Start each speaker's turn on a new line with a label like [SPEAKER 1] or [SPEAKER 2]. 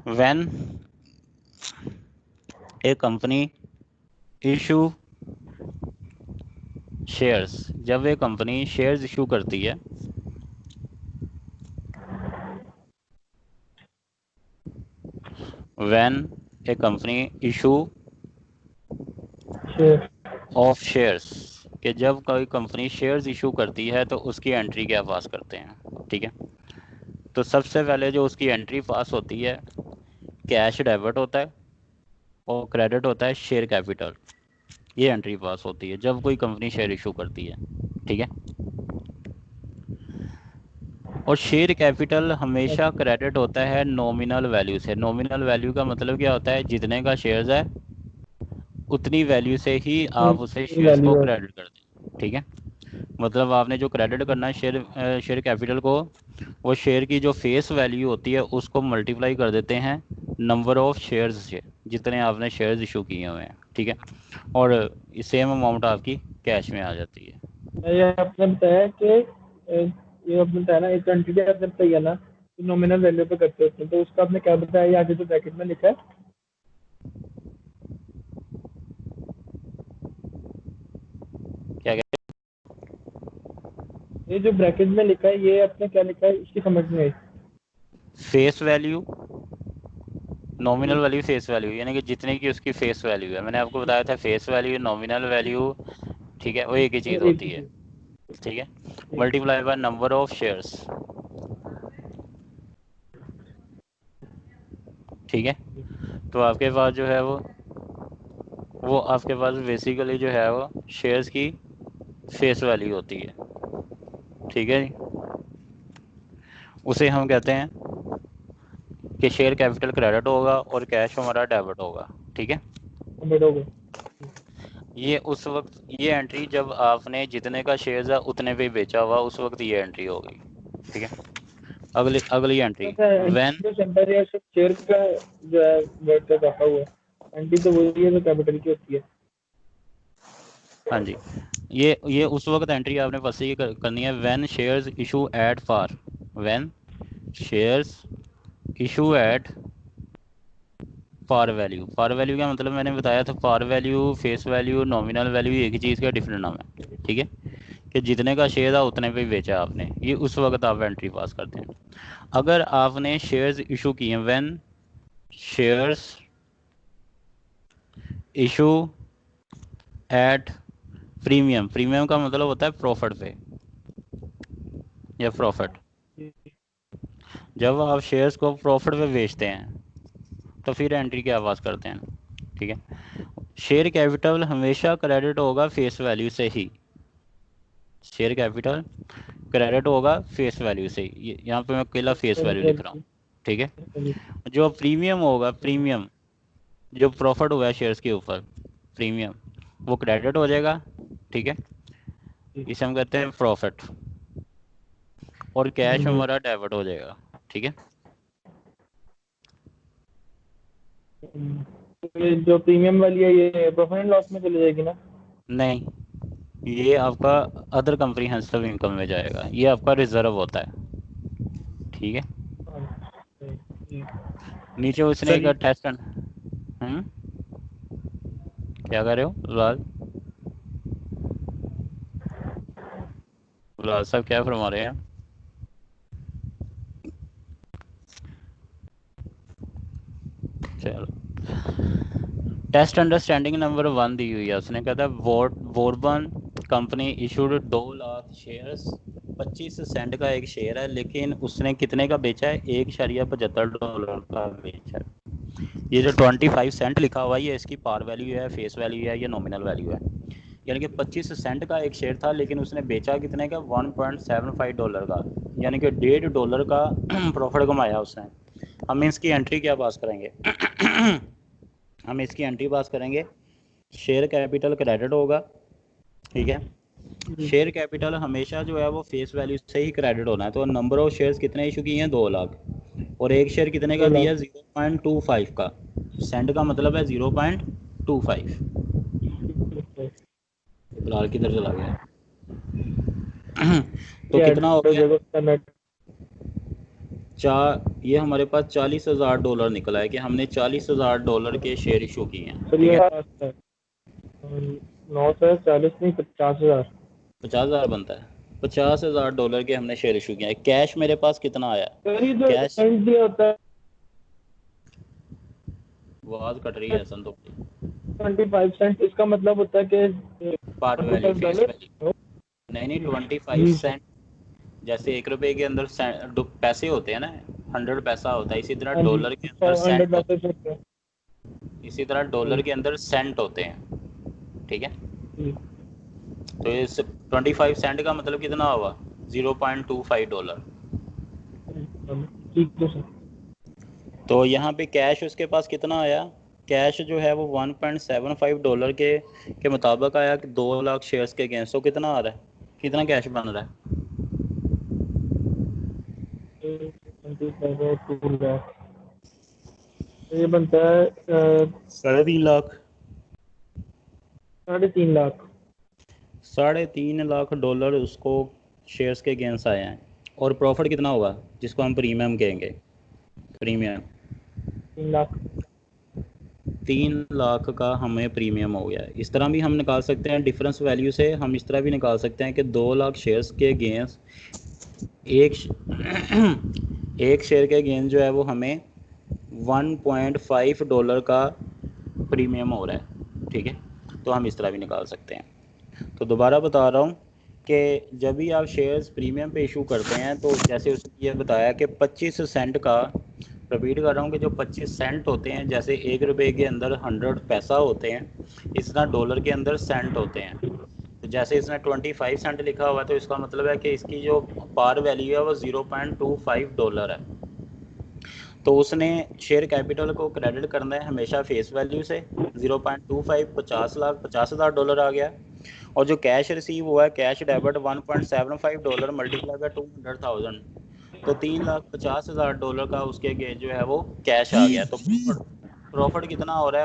[SPEAKER 1] When A company issue shares, जब एक company shares issue करती है, when A company issue
[SPEAKER 2] share
[SPEAKER 1] of shares, कि जब कोई कंपनी शेयर्स इशू करती है तो उसकी एंट्री क्या पास करते हैं। ठीक है, तो सबसे पहले जो उसकी एंट्री पास होती है, कैश डेबिट होता है और क्रेडिट होता है शेयर कैपिटल। ये एंट्री पास होती है जब कोई कंपनी शेयर इशू करती है। ठीक है, और शेयर कैपिटल हमेशा क्रेडिट होता है नॉमिनल वैल्यू से। नॉमिनल वैल्यू का मतलब क्या होता है, जितने का शेयर्स है उतनी वैल्यू से ही आप उसे शेयर्स को
[SPEAKER 2] वैल्यू है।
[SPEAKER 1] क्रेडिट कर दें। ठीक है, मतलब आपने जो क्रेडिट करना है शेयर कैपिटल को, वो शेयर की जो फेस वैल्यू होती है उसको मल्टीप्लाई कर देते हैं नंबर ऑफ शेयर्स से, जितने आपने शेयर्स इशू किए हुए हैं। ठीक है, और सेम अमाउंट आपकी कैश में आ जाती है।
[SPEAKER 2] ये आपने बताया कि ये आपने बताया ना, एक क्वांटिटी आपने बताई ना, नॉमिनल वैल्यू पे करते होते हैं, तो उसका आपने क्या बताया, ये आगे तो ब्रैकेट में लिखा है।
[SPEAKER 1] क्या कहते
[SPEAKER 2] ये जो ब्रैकेट में लिखा है, ये आपने क्या लिखा है, इसकी समझ नहीं आई।
[SPEAKER 1] हैं, face value, nominal value, face value, यानी कि जितने की उसकी फेस वैल्यू है। मैंने आपको बताया था फेस वैल्यू, नॉमिनल वैल्यू, ठीक है, वो एक ही
[SPEAKER 2] वो
[SPEAKER 1] चीज़
[SPEAKER 2] एक
[SPEAKER 1] होती
[SPEAKER 2] ही
[SPEAKER 1] है।
[SPEAKER 2] चीज।
[SPEAKER 1] ठीक है,
[SPEAKER 2] ठीक।
[SPEAKER 1] Multiply by number of shares. ठीक है, तो आपके पास जो है वो आपके पास बेसिकली जो है वो शेयर्स की फेस वैल्यू होती है। ठीक है जी, उसे हम कहते हैं कि शेयर कैपिटल क्रेडिट होगा और कैश हमारा डेबिट होगा। ठीक है,
[SPEAKER 2] सबमिट हो गया।
[SPEAKER 1] ये उस वक्त, ये एंट्री जब आपने जितने का शेयर है उतने पे बेचा हुआ, उस वक्त ये एंट्री होगी। ठीक है, अगली अगली एंट्री, व्हेन,
[SPEAKER 2] जो सेंटर या शेयर का जो है वर्ड का रखा हुआ है, एंटी तो वही है जो कैपिटल की होती है।
[SPEAKER 1] हाँ जी, ये उस वक्त एंट्री आपने बस ये करनी है, when shares issue at par, when shares issue at par value. Par value का मतलब मैंने बताया था, par value, face value, nominal value एक ही चीज़ का डिफरेंट नाम है। ठीक है, कि जितने का शेयर था उतने पे बेचा आपने, ये उस वक्त आप एंट्री पास करते हैं। अगर आपने शेयर्स इशू किए, when shares issue at premium, premium का मतलब होता है प्रॉफिट पे या प्रॉफिट, जब आप शेयर्स को प्रॉफिट पे बेचते हैं तो फिर एंट्री क्या पास करते हैं। ठीक है, शेयर कैपिटल हमेशा क्रेडिट होगा फेस वैल्यू से ही, शेयर कैपिटल क्रेडिट होगा फेस वैल्यू से ही, यहाँ पे मैं अकेला फेस वैल्यू लिख रहा हूँ। ठीक है, जो प्रीमियम होगा, प्रीमियम जो प्रॉफिट हुआ है शेयर्स के ऊपर, प्रीमियम, वो क्रेडिट हो जाएगा। ठीक है, इसे हम कहते हैं प्रॉफिट, और कैश हमारा डेबिट हो जाएगा। ठीक है,
[SPEAKER 2] ये जो प्रीमियम वाली है, ये प्रॉफिट एंड लॉस में चली जाएगी ना।
[SPEAKER 1] नहीं, ये आपका अदर कंप्रीहेंसिव इनकम में जाएगा, ये आपका रिजर्व होता है। ठीक है, नीचे उसने
[SPEAKER 2] सर
[SPEAKER 1] एक टेस्ट, क्या कर रहे हो लाल, लाल साहब क्या फरमा रहे हैं। चलो, टेस्ट अंडरस्टैंडिंग नंबर 1 दी हुई है, उसने कहा था वोरबन company issued 2 lakh shares, 25 cent का एक शेयर है, लेकिन उसने कितने का बेचा है, $1.75 का बेचा है। ये जो 25 सेंट लिखा हुआ है, ये इसकी पार वैल्यू है, फेस वैल्यू है, ये नॉमिनल वैल्यू है। यानी कि 25 सेंट का एक शेयर था, लेकिन उसने बेचा कितने का, $1.75 का, यानी कि $1.5 का प्रॉफिट कमाया उसने। हम इसकी एंट्री क्या पास करेंगे हम इसकी एंट्री पास करेंगे, शेयर कैपिटल क्रेडिट होगा। ठीक है, शेयर कैपिटल हमेशा जो है वो फेस वैल्यू से ही क्रेडिट होना है, तो नंबर ऑफ शेयर्स कितने इशू किए हैं, 2 लाख, और एक शेयर कितने का
[SPEAKER 2] 2 लाख।
[SPEAKER 1] दिया, 0.25 का, सेंट का मतलब है 0.25। फिलहाल किधर चला गया तो
[SPEAKER 2] ये
[SPEAKER 1] कितना हो
[SPEAKER 2] ऐड हो
[SPEAKER 1] गया,
[SPEAKER 2] जाएगा उसका नेट।
[SPEAKER 1] ये हमारे पास $40,000 निकला है कि हमने $40,000 के शेयर इशू किए हैं।
[SPEAKER 2] सर
[SPEAKER 1] ठीक
[SPEAKER 2] ये
[SPEAKER 1] है,
[SPEAKER 2] 9 सर 40 नहीं 50,000।
[SPEAKER 1] 50,000 बनता है। $50,000 के हमने शेयर इशू किए हैं। कैश मेरे पास कितना आया?
[SPEAKER 2] सर ये जो
[SPEAKER 1] कैश,
[SPEAKER 2] एंड दिया होता है
[SPEAKER 1] आवाज़ कट रही है संतोष।
[SPEAKER 2] 25 सेंट, इसका मतलब होता है कि
[SPEAKER 1] पार्ट वैल्यू, फेस
[SPEAKER 2] $25।
[SPEAKER 1] वैल्यू। नहीं, 25
[SPEAKER 2] जी
[SPEAKER 1] सेंट। जैसे 1 रुपए के अंदर पैसे होते हैं ना, 100 पैसा होता है, इसी तरह
[SPEAKER 2] हाँ जी,
[SPEAKER 1] डॉलर के अंदर
[SPEAKER 2] 100
[SPEAKER 1] सेंट होते
[SPEAKER 2] पैसे होते हैं।
[SPEAKER 1] हैं, इसी तरह डॉलर के अंदर सेंट होते हैं। ठीक है,
[SPEAKER 2] जी
[SPEAKER 1] तो इस 25 सेंट का मतलब कितना हुआ? $0.25।
[SPEAKER 2] ठीक है सर।
[SPEAKER 1] तो यहाँ पे कैश उसके पास कितना आया? कैश जो है वो $1.75 के मुताबिक आया कि 2 लाख शेयर्स के अगेंस्ट। तो कितना आ रहा है, कितना कैश बन रहा है?
[SPEAKER 2] 2 लाख, तो ये बनता है
[SPEAKER 1] 3.5 लाख।
[SPEAKER 2] 3.5 लाख।
[SPEAKER 1] $3.5 लाख उसको शेयर्स के अगेंस्ट आए हैं। और प्रॉफिट कितना होगा जिसको हम प्रीमियम कहेंगे? प्रीमियम
[SPEAKER 2] 3 लाख।
[SPEAKER 1] 3 लाख का हमें प्रीमियम हो गया। इस तरह भी हम निकाल सकते हैं डिफरेंस वैल्यू से। हम इस तरह भी निकाल सकते हैं कि 2 लाख शेयर्स के अगेंस्ट एक एक शेयर के अगेंस्ट जो है वो हमें $1.5 का प्रीमियम हो रहा है। ठीक है, तो हम इस तरह भी निकाल सकते हैं। तो दोबारा बता रहा हूँ कि जब भी आप शेयर्स प्रीमियम पे इशू करते हैं तो जैसे उसने ये बताया कि 25 सेंट का, रिपीट कर रहा हूँ कि जो 25 सेंट होते हैं, जैसे 1 रुपए के अंदर 100 पैसा होते हैं, इस तरह डॉलर के अंदर सेंट होते हैं। तो जैसे इसने 25 सेंट लिखा हुआ है तो इसका मतलब है कि इसकी जो पार वैल्यू है वो $0.25 है। तो उसने शेयर कैपिटल को क्रेडिट करना है हमेशा फेस वैल्यू से। 0.25 $50 लाख, $50,000 आ गया। और जो कैश रिसीव हुआ है, कैश डेबिट $1.75 मल्टीप्लाई बाय 200,000, तो $3,50,000 का उसके अगेंस्ट जो है वो कैश आ गया। तो प्रॉफिट कितना हो रहा है?